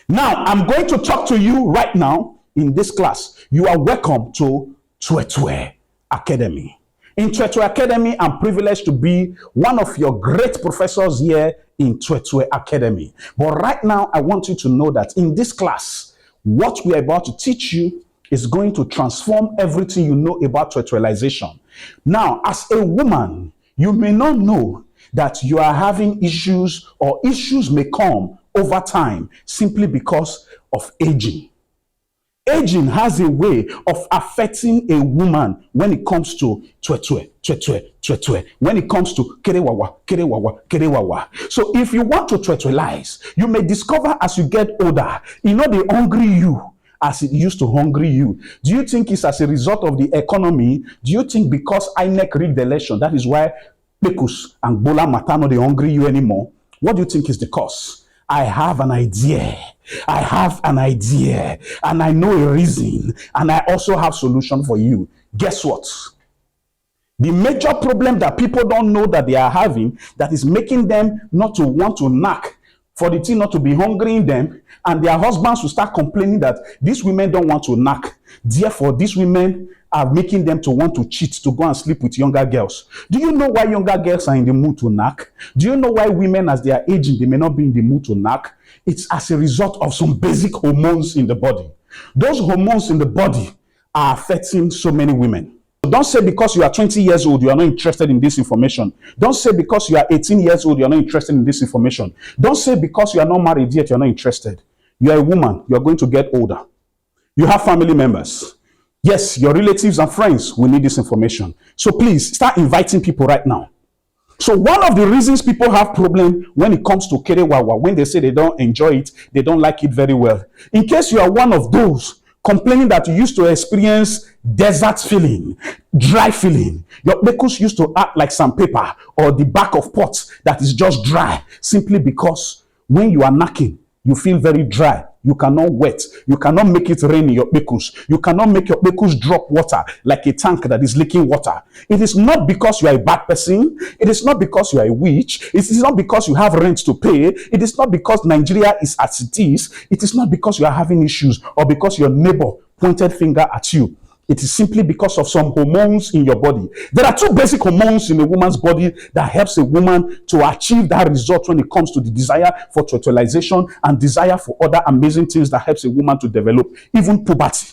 Now, I'm going to talk to you right now in this class. You are welcome to Twetwe Academy. In Twetwe Academy, I'm privileged to be one of your great professors here in Twetwe Academy. But right now, I want you to know that in this class, what we are about to teach you is going to transform everything you know about Twetweization. Now, as a woman, you may not know that you are having issues, or issues may come over time simply because of aging. Aging has a way of affecting a woman when it comes to when it comes to kerewawa. So if you want to twetwelize, you may discover as you get older, they hungry you as it used to hungry you. Do you think it's as a result of the economy? Do you think because INEC rigged the election, that is why Pekus and Bola Matano, they hungry you anymore? What do you think is the cause? I have an idea. And I know a reason, and I also have solution for you. Guess what? The major problem that people don't know that they are having, that is making them not to want to knack, for the thing not to be hungry in them, and their husbands will start complaining that these women don't want to knack. Therefore, these women are making them to want to cheat, to go and sleep with younger girls. Do you know why younger girls are in the mood to knack? Do you know why women, as they are aging, they may not be in the mood to knack? It's as a result of some basic hormones in the body. Those hormones in the body are affecting so many women. Don't say because you are 20 years old, you are not interested in this information. Don't say because you are 18 years old, you are not interested in this information. Don't say because you are not married yet, you are not interested. You are a woman, you are going to get older. You have family members. Yes, your relatives and friends will need this information. So please start inviting people right now. So one of the reasons people have problem when it comes to kerewawa, when they say they don't enjoy it, they don't like it very well. In case you are one of those complaining that you used to experience desert feeling, dry feeling, your bekus used to act like sandpaper or the back of pots that is just dry, simply because when you are knacking, you feel very dry. You cannot wet. You cannot make it rain in your bekus. You cannot make your bekus drop water like a tank that is leaking water. It is not because you are a bad person. It is not because you are a witch. It is not because you have rent to pay. It is not because Nigeria is as it is. It is not because you are having issues or because your neighbor pointed finger at you. It is simply because of some hormones in your body. There are two basic hormones in a woman's body that helps a woman to achieve that result when it comes to the desire for totalization and desire for other amazing things that helps a woman to develop, even puberty.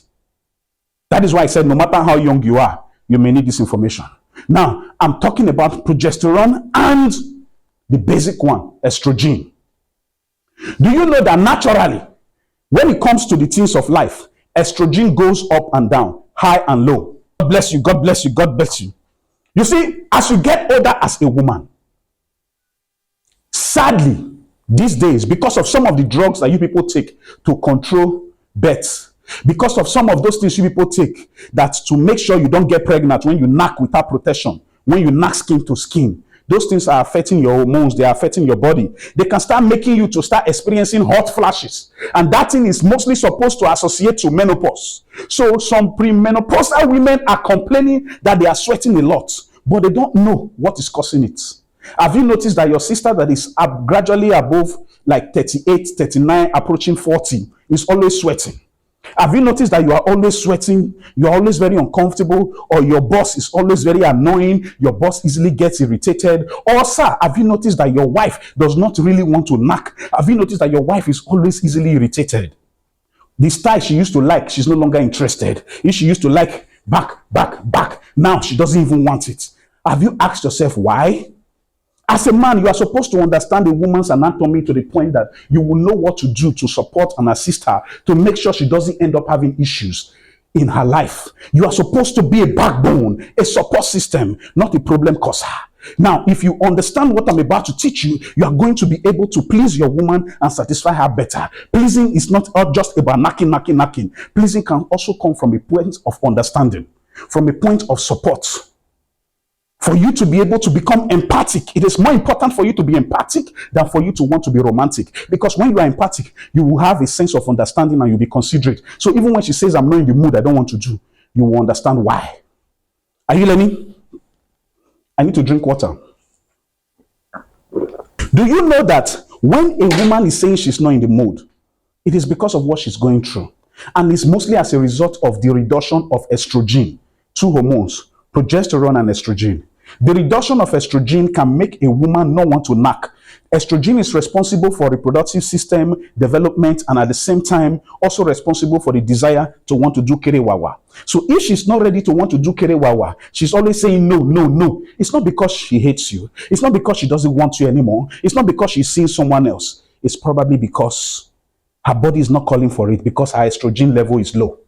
That is why I said no matter how young you are, you may need this information. Now, I'm talking about progesterone and the basic one, estrogen. Do you know that naturally, when it comes to the things of life, estrogen goes up and down, high and low. God bless you, God bless you, God bless you. You see, as you get older as a woman, sadly, these days, because of some of the drugs that you people take to control births, because of some of those things you people take that to make sure you don't get pregnant when you knack without protection, when you knack skin to skin, those things are affecting your hormones. They are affecting your body. They can start making you to start experiencing hot flashes. And that thing is mostly supposed to associate to menopause. So some premenopausal women are complaining that they are sweating a lot, but they don't know what is causing it. Have you noticed that your sister that is gradually above like 38, 39, approaching 40 is always sweating? Have you noticed that you are always sweating? You are always very uncomfortable, or your boss is always very annoying? Your boss easily gets irritated. Or, sir, have you noticed that your wife does not really want to knack? Have you noticed that your wife is always easily irritated? The style she used to like, she's no longer interested. If she used to like back, now she doesn't even want it. Have you asked yourself why? As a man, you are supposed to understand a woman's anatomy to the point that you will know what to do to support and assist her to make sure she doesn't end up having issues in her life. You are supposed to be a backbone, a support system, not a problem causer. Now, if you understand what I'm about to teach you, you are going to be able to please your woman and satisfy her better. Pleasing is not just about knocking. Pleasing can also come from a point of understanding, from a point of support. For you to be able to become empathic, it is more important for you to be empathic than for you to want to be romantic. Because when you are empathic, you will have a sense of understanding and you'll be considerate. So even when she says, I'm not in the mood, I don't want to do, you will understand why. Are you learning? I need to drink water. Do you know that when a woman is saying she's not in the mood, It is because of what she's going through. And it's mostly as a result of the reduction of estrogen, two hormones, progesterone and estrogen. The reduction of estrogen can make a woman not want to knock. Estrogen is responsible for reproductive system development and at the same time also responsible for the desire to want to do kerewawa. So if she's not ready to want to do kerewawa, she's always saying no, no, no. It's not because she hates you. It's not because she doesn't want you anymore. It's not because she's seeing someone else. It's probably because her body is not calling for it because her estrogen level is low.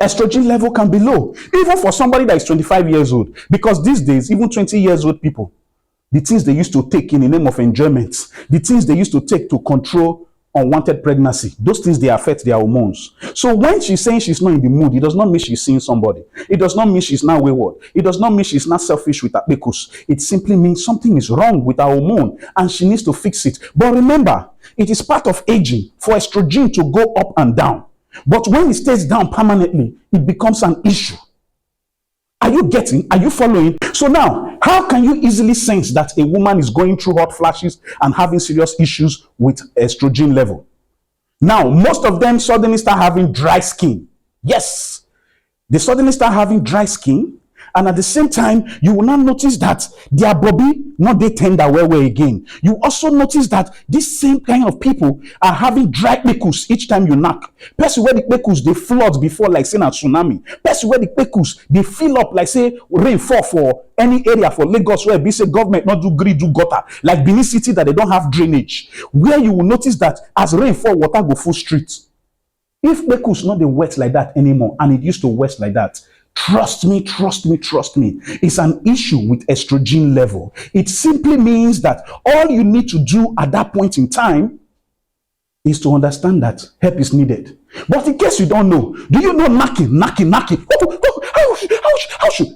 Estrogen level can be low, even for somebody that is 25 years old. Because these days, even 20 years old people, the things they used to take in the name of enjoyment, the things they used to take to control unwanted pregnancy, those things, they affect their hormones. So when she's saying she's not in the mood, it does not mean she's seeing somebody. It does not mean she's not wayward. It does not mean she's not selfish with her because it simply means something is wrong with her hormone and she needs to fix it. But remember, it is part of aging for estrogen to go up and down. But when it stays down permanently, it becomes an issue. Are you getting? Are you following? So now, how can you easily sense that a woman is going through hot flashes and having serious issues with estrogen level? Now, most of them suddenly start having dry skin. Yes, they suddenly start having dry skin. And at the same time, you will not notice that their body not they tender well again. You also notice that this same kind of people are having dry pickles each time you knock. Person where the pickles they flood before like saying a tsunami. Person where the pickles they fill up like say rain fall for any area for Lagos where be say government not do green do gutter like Benin City that they don't have drainage. Where you will notice that as rain fall, water go full streets. If pickles not they wet like that anymore, and it used to wet like that. Trust me, trust me, trust me. It's an issue with estrogen level. It simply means that all you need to do at that point in time is to understand that help is needed. But in case you don't know, do you know knocking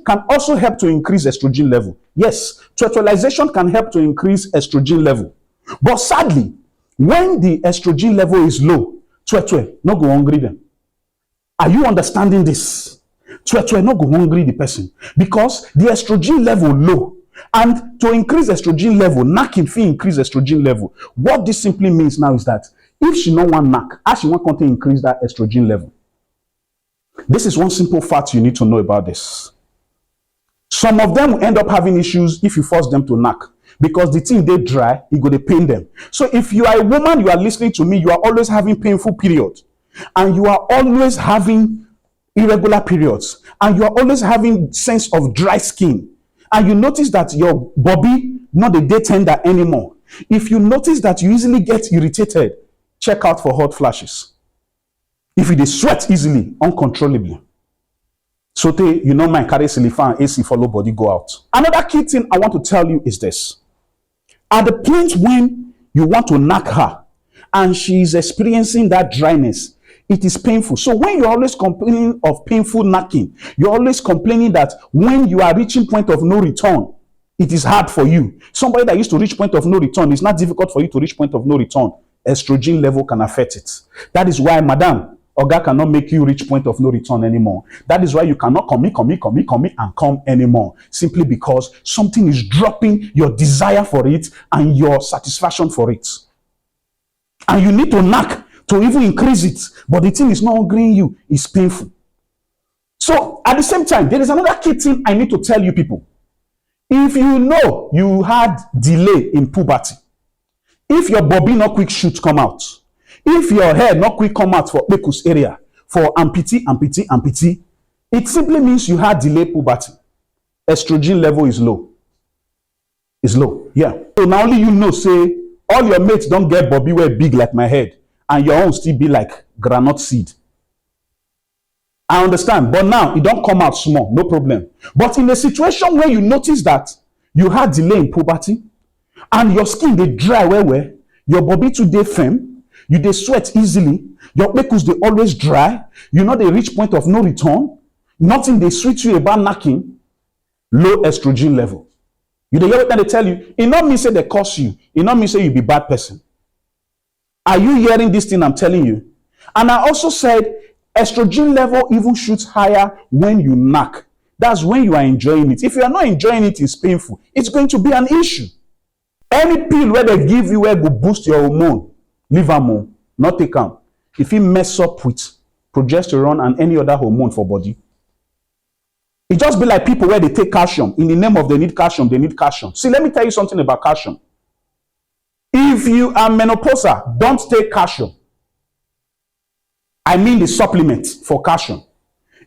can also help to increase estrogen level? Yes, fertilization can help to increase estrogen level. But sadly, when the estrogen level is low, no go hungry them. Are you understanding this? To not go hungry the person because the estrogen level low, and to increase estrogen level, knacking fee increase estrogen level. What this simply means now is that if she no want knack, as she want to increase that estrogen level. This is one simple fact you need to know about this. Some of them will end up having issues if you force them to knack because the thing they dry, it go to pain them. So if you are a woman, you are listening to me, you are always having painful periods, and you are always having irregular periods, and you are always having sense of dry skin, and you notice that your body not the day tender anymore. If you notice that you easily get irritated, check out for hot flashes. If you sweat easily, uncontrollably, so you know my carry silicone AC follow body go out. Another key thing I want to tell you is this: at the point when you want to knock her and she is experiencing that dryness, it is painful. So when you're always complaining of painful knocking, you're always complaining that when you are reaching point of no return, it is hard for you. Somebody that used to reach point of no return, it's not difficult for you to reach point of no return. Estrogen level can affect it. That is why, madam, Oga cannot make you reach point of no return anymore. That is why you cannot come and come anymore. Simply because something is dropping your desire for it and your satisfaction for it. And you need to knock to even increase it, but the thing is not agreeing you, it's painful. So at the same time, there is another key thing I need to tell you people. If you know you had delay in puberty, if your bobby not quick shoot come out, if your hair not quick come out for Bekus area, for amputee, it simply means you had delayed puberty. Estrogen level is low. It's low, yeah. So now only you know, say, all your mates don't get bobby where big like my head, and your own still be like granite seed. I understand, but now it don't come out small, no problem. But in a situation where you notice that you had delay in puberty, and your skin they dry where your body too dey firm, you dey sweat easily, your pickles they always dry, you know they reach point of no return, nothing they sweet you about knocking, low estrogen level. You dey hear what they tell you? It not mean say they curse you, it not mean say you be bad person. Are you hearing this thing I'm telling you? And I also said estrogen level even shoots higher when you knock. That's when you are enjoying it. If you are not enjoying it, it's painful. It's going to be an issue. Any pill where they give you where go boost your hormone, leave them on. not take am. If it mess up with progesterone and any other hormone for body. It just be like people where they take calcium. In the name of they need calcium, they need calcium. See, let me tell you something about calcium. If you are menopausal, don't take calcium. I mean the supplement for calcium.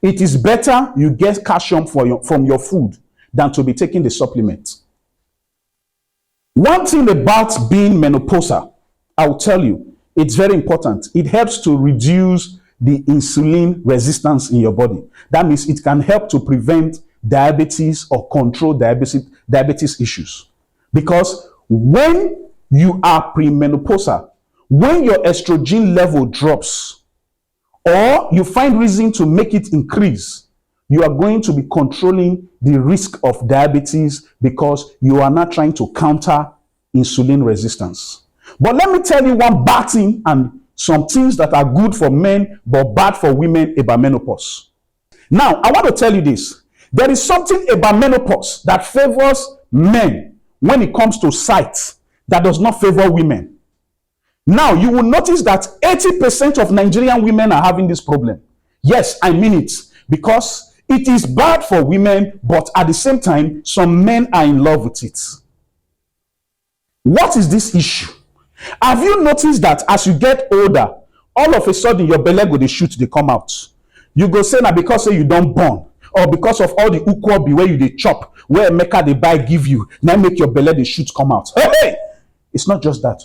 It is better you get calcium from your food than to be taking the supplement. One thing about being menopausal, I will tell you, it's very important. It helps to reduce the insulin resistance in your body. That means it can help to prevent diabetes or control diabetes issues. Because when you are premenopausal, when your estrogen level drops, or you find reason to make it increase, you are going to be controlling the risk of diabetes because you are not trying to counter insulin resistance. But let me tell you one bad thing and some things that are good for men but bad for women about menopause. Now, I want to tell you this. There is something about menopause that favors men when it comes to sight that does not favor women. Now, you will notice that 80% of Nigerian women are having this problem. Yes, I mean it, because it is bad for women, but at the same time, some men are in love with it. What is this issue? Have you noticed that as you get older, all of a sudden your belly go dey shoot, they come out? You go say na because say you don't born, or because of all the ukwobi where you dey chop, where Emeka they buy give you, now make your belly dey shoot come out. Hey! It's not just that.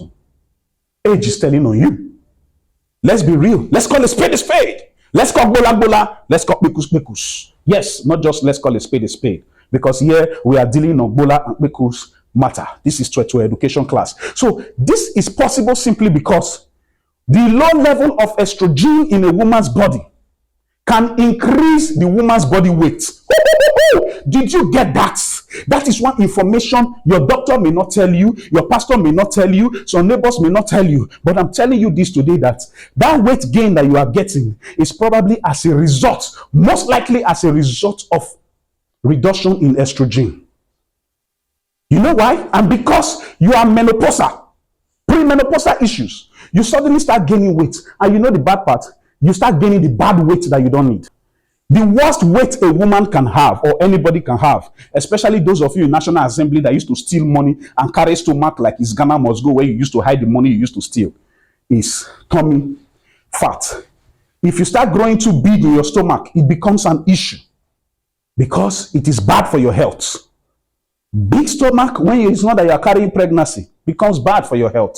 Age is telling on you. Let's be real. Let's call a spade a spade. Let's call bola bola. Let's call bekus bekus. Yes, not just let's call a spade, because here we are dealing on bola and bekus matter. This is to education class. So this is possible simply because the low level of estrogen in a woman's body can increase the woman's body weight. Did you get that? That is one information your doctor may not tell you, your pastor may not tell you, some neighbors may not tell you. But I'm telling you this today, that weight gain that you are getting is probably as a result, most likely as a result of reduction in estrogen. You know why? And because you are menopausal, premenopausal issues, you suddenly start gaining weight. And you know the bad part, you start gaining the bad weight that you don't need. The worst weight a woman can have, or anybody can have, especially those of you in National Assembly that used to steal money and carry stomach like it's Ghana must go, where you used to hide the money you used to steal, is tummy fat. If you start growing too big in your stomach, it becomes an issue because it is bad for your health. Big stomach, when it's not that you are carrying pregnancy, becomes bad for your health.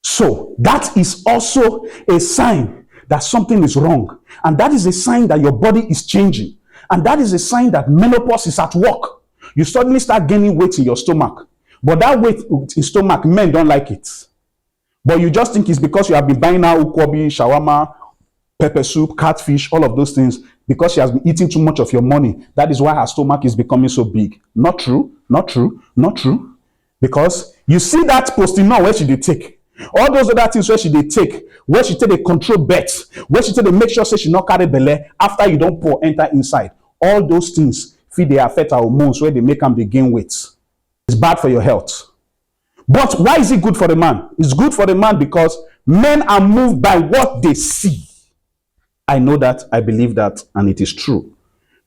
So that is also a sign that something is wrong. And that is a sign that your body is changing. And that is a sign that menopause is at work. You suddenly start gaining weight in your stomach. But that weight in stomach, men don't like it. But you just think it's because you have been buying now ukwobi, shawarma, pepper soup, catfish, all of those things, because she has been eating too much of your money. That is why her stomach is becoming so big. Not true, not true, not true. Because you see that postinol where she did take. All those other things where she dey take, where she take a control bet, where she take a make sure say she not carry belle after you don't pour enter inside. All those things feed they affect our hormones where they make them they gain weight. It's bad for your health. But why is it good for the man? It's good for the man because men are moved by what they see. I know that, I believe that, and it is true.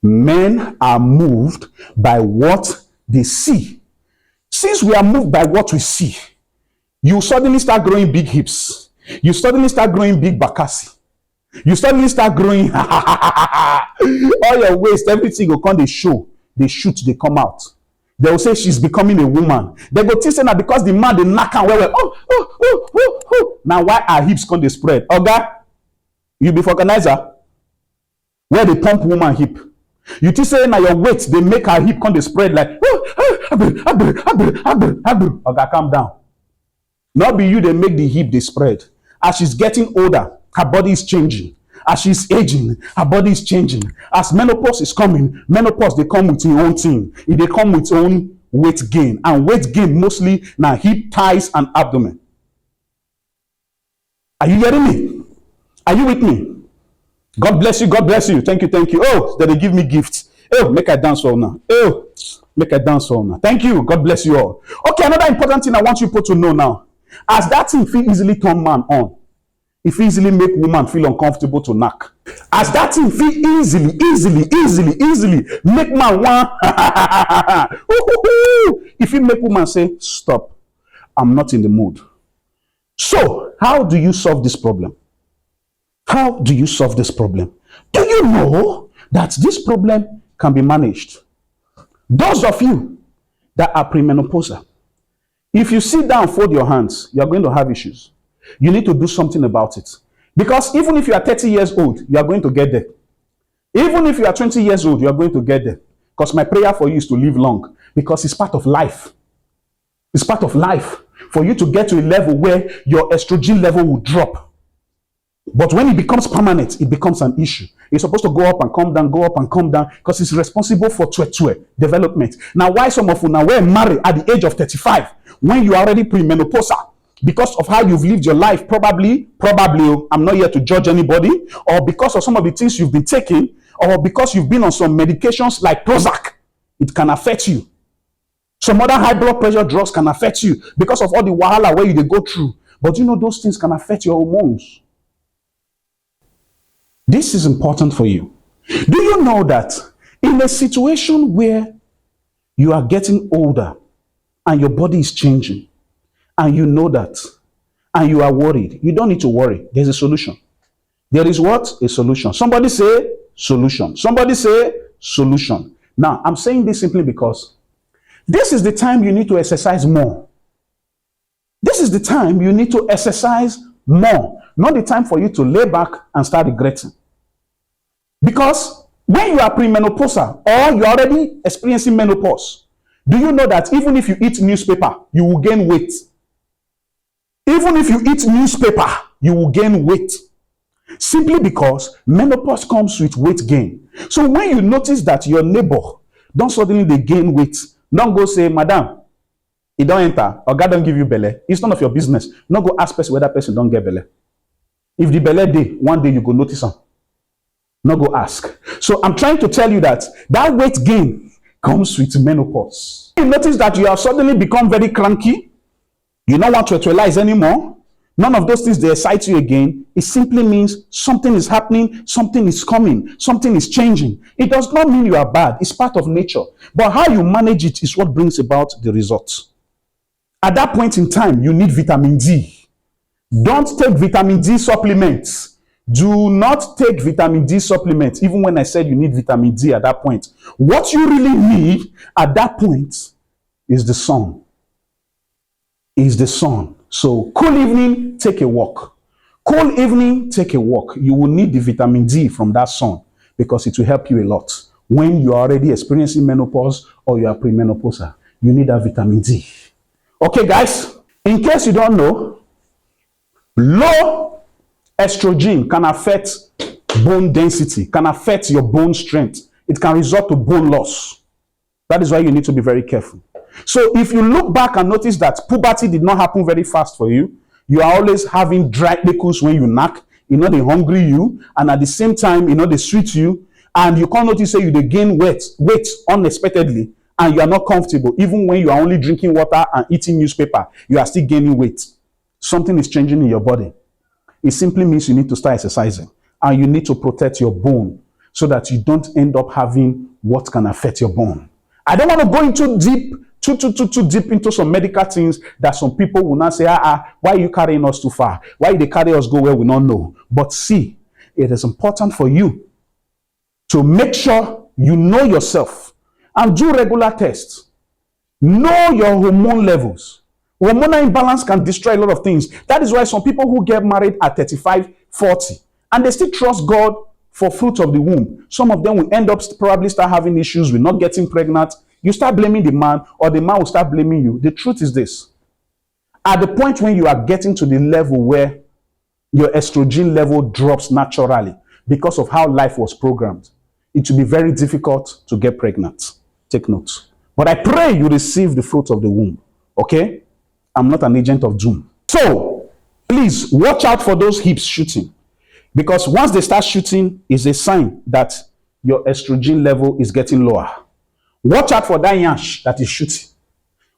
Men are moved by what they see. Since we are moved by what we see, you suddenly start growing big hips. You suddenly start growing big bakasi. You suddenly start growing all your waist, everything will come, they show, they shoot, they come out. They will say she's becoming a woman. They go teach her because the man they knock and well. Now why are hips come they spread? Oga, you be for organizer where they pump woman hip. You teach her now your weight, they make her hip come they spread like Oga, calm down. Not be you, they make the hip they spread. As she's getting older, her body is changing. As she's aging, her body is changing. As menopause is coming, menopause they come with its own thing. They come with its own weight gain. And weight gain mostly now hip, thighs, and abdomen. Are you hearing me? Are you with me? God bless you, God bless you. Thank you, thank you. Oh, that they give me gifts. Oh, make I dance all now. Oh, make I dance all now. Thank you. God bless you all. Okay, another important thing I want you people to know now. As that thing feel easily turn man on, It easily make woman feel uncomfortable to knock. As that thing feel easily make man want. If it make woman say, stop, I'm not in the mood. So, how do you solve this problem? How do you solve this problem? Do you know that this problem can be managed? Those of you that are premenopausal, if you sit down and fold your hands, you're going to have issues. You need to do something about it. Because even if you are 30 years old, you are going to get there. Even if you are 20 years old, you are going to get there. Because my prayer for you is to live long. Because it's part of life. It's part of life for you to get to a level where your estrogen level will drop. But when it becomes permanent, it becomes an issue. It's supposed to go up and come down, because it's responsible for development. Now, why some of you now were married at the age of 35 when you are already premenopausal? Because of how you've lived your life, probably, I'm not here to judge anybody, or because of some of the things you've been taking, or because you've been on some medications like Prozac, it can affect you. Some other high blood pressure drugs can affect you because of all the wahala where you go through. But you know, those things can affect your hormones. This is important for you. Do you know that in a situation where you are getting older and your body is changing, and you know that, and you are worried, you don't need to worry. There's a solution. There is what? A solution. Somebody say solution. Somebody say solution. Now, I'm saying this simply because this is the time you need to exercise more. This is the time you need to exercise more. Not the time for you to lay back and start regretting. Because when you are premenopausal or you're already experiencing menopause, do you know that even if you eat newspaper, you will gain weight? Even if you eat newspaper, you will gain weight. Simply because menopause comes with weight gain. So when you notice that your neighbor don't suddenly they gain weight, don't go say, Madam, it don't enter, or God don't give you belly. It's none of your business. Not go ask person whether person don't get belly. If the belly day, one day you go notice them. Not go ask. So I'm trying to tell you that weight gain comes with menopause. You notice that you have suddenly become very cranky. You don't want to utilize anymore. None of those things, they excite you again. It simply means something is happening, something is coming, something is changing. It does not mean you are bad. It's part of nature. But how you manage it is what brings about the results. At that point in time, you need vitamin D. Don't take vitamin D supplements. Do not take vitamin D supplements, even when I said you need vitamin D at that point. What you really need at that point is the sun. So cool evening, take a walk. Cool evening, take a walk. You will need the vitamin D from that sun because it will help you a lot. When you are already experiencing menopause or you are premenopausal, you need that vitamin D. Okay, guys, in case you don't know, low estrogen can affect bone density, can affect your bone strength. It can result to bone loss. That is why you need to be very careful. So if you look back and notice that puberty did not happen very fast for you, you are always having dry nipples when you knack, they hungry you, and at the same time, they sweet you, and you can't notice you they gain weight unexpectedly, and you are not comfortable. Even when you are only drinking water and eating newspaper, you are still gaining weight. Something is changing in your body. It simply means you need to start exercising, and you need to protect your bone so that you don't end up having what can affect your bone. I don't want to go into too deep into some medical things that some people will not say, why are you carrying us too far? Why they carry us go where we don't know? But see, it is important for you to make sure you know yourself and do regular tests. Know your hormone levels. Hormonal imbalance can destroy a lot of things. That is why some people who get married at 35, 40, and they still trust God for fruit of the womb. Some of them will end up probably start having issues with not getting pregnant. You start blaming the man, or the man will start blaming you. The truth is this. At the point when you are getting to the level where your estrogen level drops naturally because of how life was programmed, it will be very difficult to get pregnant. Take note. But I pray you receive the fruit of the womb. Okay? I'm not an agent of doom. So, please watch out for those hips shooting. Because once they start shooting, is a sign that your estrogen level is getting lower. Watch out for that yansh that is shooting.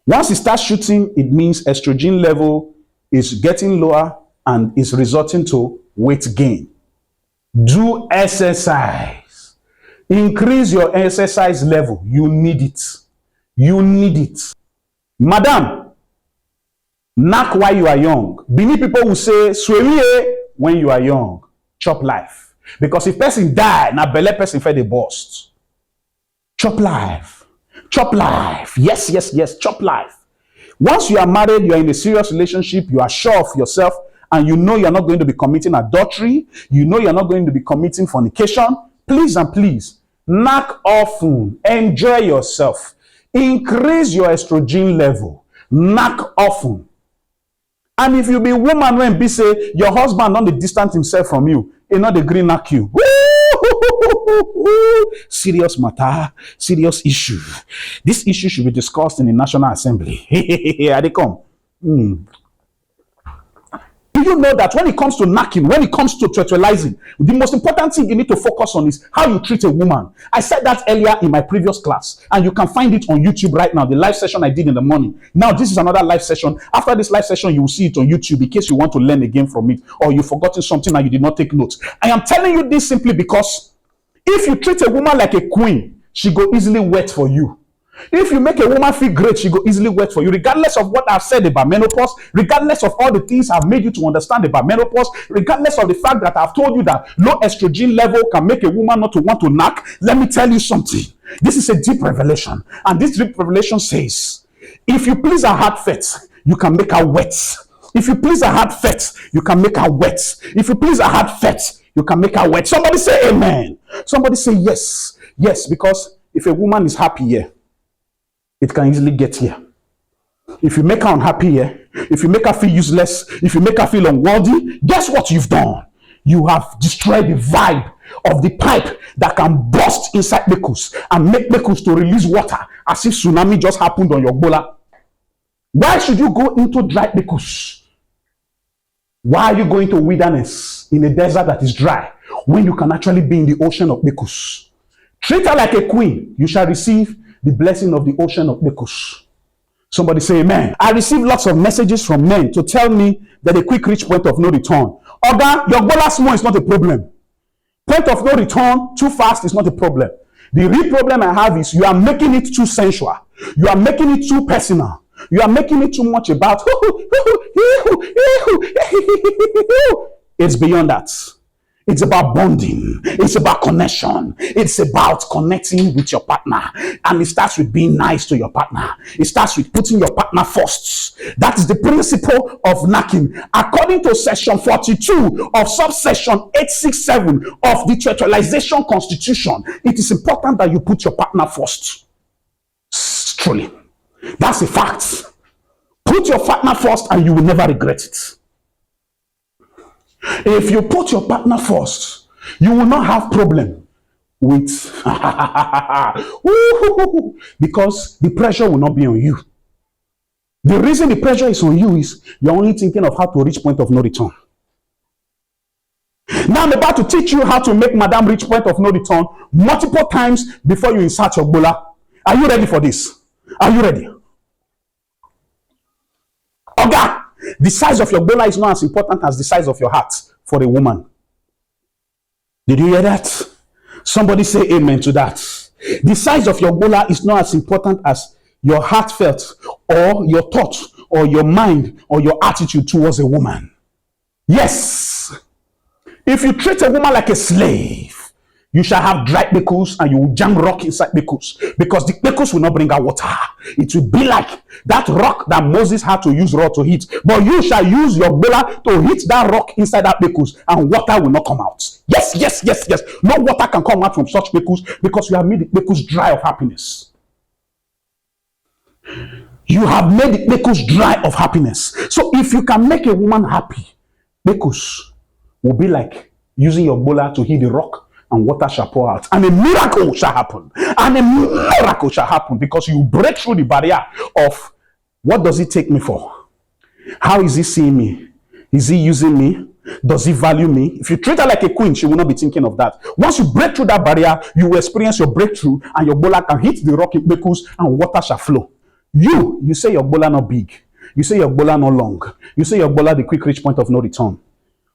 Once it starts shooting, it means estrogen level is getting lower and is resulting to weight gain. Do exercise. Increase your exercise level. You need it. You need it. Madam, knack while you are young. Many people will say, swemiye when you are young. Chop life. Because if person die, na belle person for the burst. Chop life. Chop life. Yes, yes, yes. Chop life. Once you are married, you are in a serious relationship, you are sure of yourself, and you know you're not going to be committing adultery, you know you're not going to be committing fornication, please and please, knack often, enjoy yourself, increase your estrogen level, knack often. And if you be woman when be say your husband not the distance himself from you, he not the green knack you. Serious matter, serious issue. This issue should be discussed in the National Assembly. Here they come. Do you know that when it comes to knacking, when it comes to sexualizing, the most important thing you need to focus on is how you treat a woman? I said that earlier in my previous class, and you can find it on YouTube right now, the live session I did in the morning. Now, this is another live session. After this live session, you will see it on YouTube in case you want to learn again from it, or you've forgotten something and you did not take notes. I am telling you this simply because if you treat a woman like a queen, she go easily wait for you. If you make a woman feel great, she go easily wait for you, regardless of what I've said about menopause, regardless of all the things I've made you to understand about menopause, regardless of the fact that I've told you that low estrogen level can make a woman not to want to knack. Let me tell you something. This is a deep revelation. And this deep revelation says, if you please her heart first, you can make her wet. If you please her heart first, you can make her wet. If you please her heart first, you can make her wet. Somebody say amen. Somebody say yes. Yes, because if a woman is happy here, it can easily get here. If you make her unhappy here, if you make her feel useless, if you make her feel unworthy, guess what you've done? You have destroyed the vibe of the pipe that can burst inside Bekus and make Bekus to release water as if tsunami just happened on your bola. Why should you go into dry Bekus? Why are you going to wilderness in a desert that is dry when you can actually be in the ocean of Bekus? Treat her like a queen. You shall receive the blessing of the ocean of Bekus. Somebody say amen. I receive lots of messages from men to tell me that a quick reach point of no return. Oga, your bola small is not a problem. Point of no return too fast is not a problem. The real problem I have is you are making it too sensual. You are making it too personal. You are making it too much about it's beyond that. It's about bonding. It's about connection. It's about connecting with your partner. And it starts with being nice to your partner. It starts with putting your partner first. That is the principle of knacking. According to section 42 of subsection 867 of the Sexualization Constitution, it is important that you put your partner first. Truly. That's a fact. Put your partner first and you will never regret it. If you put your partner first, you will not have problem with because the pressure will not be on you. The reason the pressure is on you is you're only thinking of how to reach point of no return. Now I'm about to teach you how to make madam reach point of no return multiple times before you insert your bola. Are you ready for this? Are you ready? Okay. The size of your bola is not as important as the size of your heart for a woman. Did you hear that? Somebody say amen to that. The size of your bola is not as important as your heartfelt or your thought or your mind or your attitude towards a woman. Yes. If you treat a woman like a slave, you shall have dry bekus and you will jam rock inside bekus because the bekus will not bring out water. It will be like that rock that Moses had to use rod to hit. But you shall use your bola to hit that rock inside that bekus and water will not come out. Yes, yes, yes, yes. No water can come out from such bekus because you have made the bekus dry of happiness. You have made the bekus dry of happiness. So if you can make a woman happy, bekus will be like using your bola to hit the rock and water shall pour out. And a miracle shall happen. And a miracle shall happen because you break through the barrier of what does he take me for? How is he seeing me? Is he using me? Does he value me? If you treat her like a queen, she will not be thinking of that. Once you break through that barrier, you will experience your breakthrough and your bola can hit the rock in bekus and water shall flow. You say your bola not big. You say your bola no long. You say your bola the quick reach point of no return.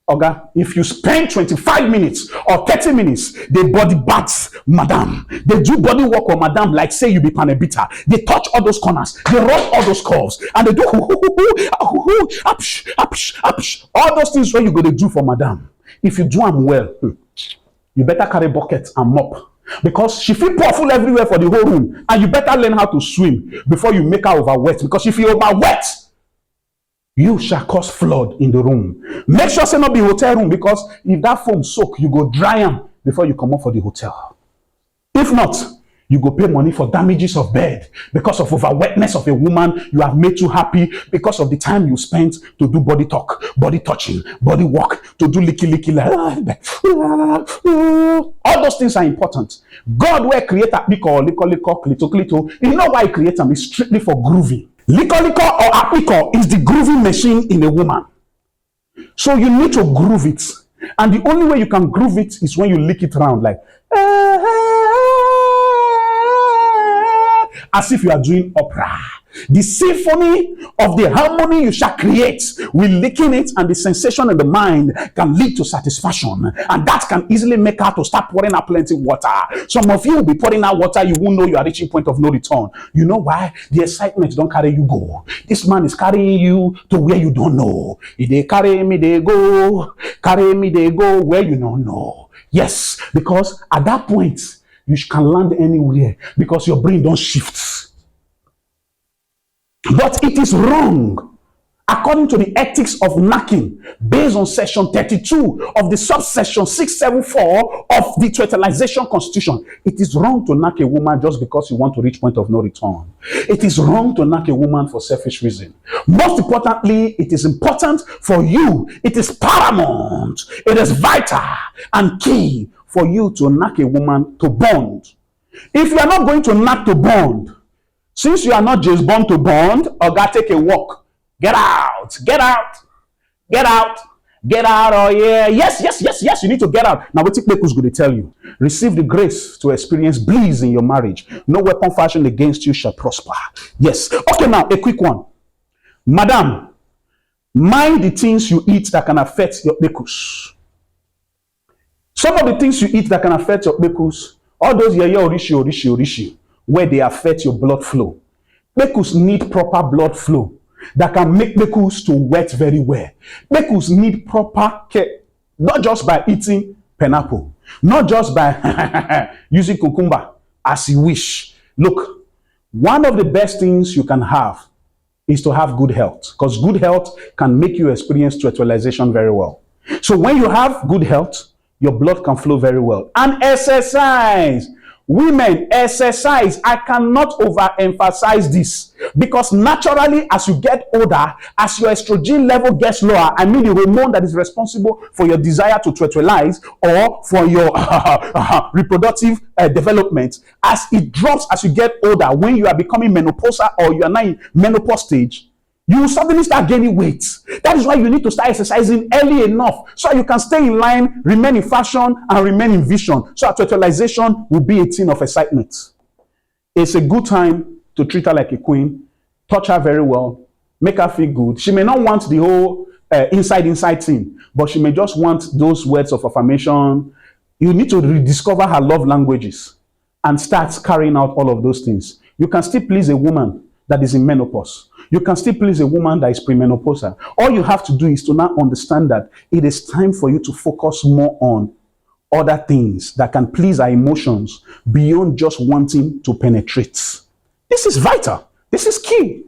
Oga, if you spend 25 minutes or 30 minutes, they body baths, madam. They do body work on madam, like say you be panebita. They touch all those corners, they run all those curves, and they do all those things where you go to do for madam. If you do them well, you better carry bucket and mop. Because she feel powerful everywhere for the whole room, and you better learn how to swim before you make her over wet. Because if you over wet, you shall cause flood in the room. Make sure say not be hotel room, because if that foam soak, you go dry them before you come up for the hotel. If not, you go pay money for damages of bed because of over wetness of a woman you have made you happy, because of the time you spent to do body talk, body touching, body walk, to do licky. All those things are important. God will create a clito. You know why he created them? It's strictly for grooving. Liko or apiko is the grooving machine in a woman. So you need to groove it. And the only way you can groove it is when you lick it around like as if you are doing opera. The symphony of the harmony you shall create with licking it, and the sensation in the mind can lead to satisfaction, and that can easily make her to start pouring out plenty water. Some of you will be pouring out water, you won't know you are reaching point of no return. You know why? The excitement don't carry you go. This man is carrying you to where you don't know. If they carry me, they go where you don't know. Yes, because at that point you can land anywhere because your brain don't shift. But it is wrong, according to the ethics of knacking, based on section 32 of the subsection 674 of the Totalization Constitution. It is wrong to knack a woman just because you want to reach point of no return. It is wrong to knack a woman for selfish reason. Most importantly, it is important for you. It is paramount. It is vital and key for you to knack a woman to bond. If you are not going to knack to bond, since you are not just born to bond, or God, take a walk. Get out. Oh yeah. Yes. You need to get out. Now, what Tito going to tell you? Receive the grace to experience bliss in your marriage. No weapon fashioned against you shall prosper. Yes. Okay, now a quick one. Madam, mind the things you eat that can affect your bekus. Some of the things you eat that can affect your bekus, all those orishi, where they affect your blood flow. Bekus need proper blood flow that can make bekus to wet very well. Bekus need proper care, not just by eating pineapple, not just by using cucumber as you wish. Look, one of the best things you can have is to have good health, because good health can make you experience totalization very well. So when you have good health, your blood can flow very well. And exercise. Women, exercise. I cannot overemphasize this, because naturally, as you get older, as your estrogen level gets lower, I mean the hormone that is responsible for your desire to fertilize or for your reproductive development, as it drops as you get older, when you are becoming menopausal or you are now in menopause stage, you will suddenly start gaining weight. That is why you need to start exercising early enough so you can stay in line, remain in fashion, and remain in vision. So fertilization will be a thing of excitement. It's a good time to treat her like a queen, touch her very well, make her feel good. She may not want the whole inside thing, but she may just want those words of affirmation. You need to rediscover her love languages and start carrying out all of those things. You can still please a woman that is in menopause. You can still please a woman that is premenopausal. All you have to do is to now understand that it is time for you to focus more on other things that can please our emotions beyond just wanting to penetrate. This is vital. This is key.